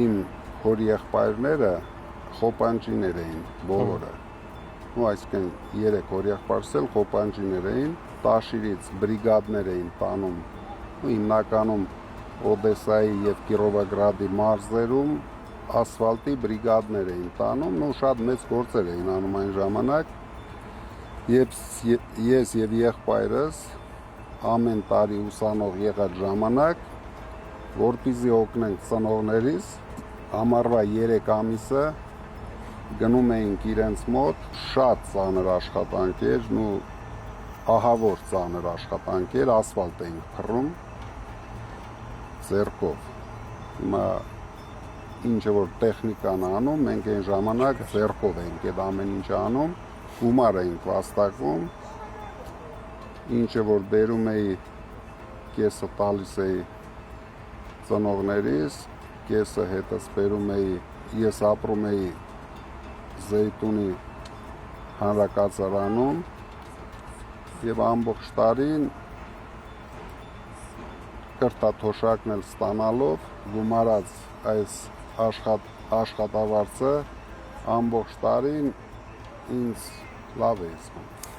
իմ հոր եղբայրները խոպանջիներ էին բոլորը։ Ու այսինքն 3 հոր եղբայրս էլ խոպանջիներ էին, Տաշիրից բրիգադներ էին տանում, ու հիմնականում Օդեսայի եւ Կիրովոգրադի մարզերում ասֆալտի բրիգադներ էին տանում, ու շատ մեծ գործեր էին անում այն ժամանակ։ Ես եւ եղբայրս ամեն տարի ուսանող եղած ժամանակ, որպեսզի օգնենք ծնողներիս, ամառվա 3 ամիսը գնում էինք իրենց մոտ, շատ ծանր աշխատանք էր, ու ահավոր ծանր աշխատանք էր, ասֆալտ էինք փռում ձեռքով։ Հիմա ինչը որ տեխնիկան անում, մենք այն ժամանակ ձեռքով էինք այդ ամեն ինչը անում, գումար էինք վաստակում, ինչը որ բերում էի, կեսը տալիս էի ծնողներիս, կեսը հետս բերում էի, ես ապրում էի Զեյթունի հանրակացարանում եւ ամբողջ տարին կրտաթոշակն էլ ստանալով գումարած այս աշխատավարձը ամբողջ տարին ինձ լավ է զգում։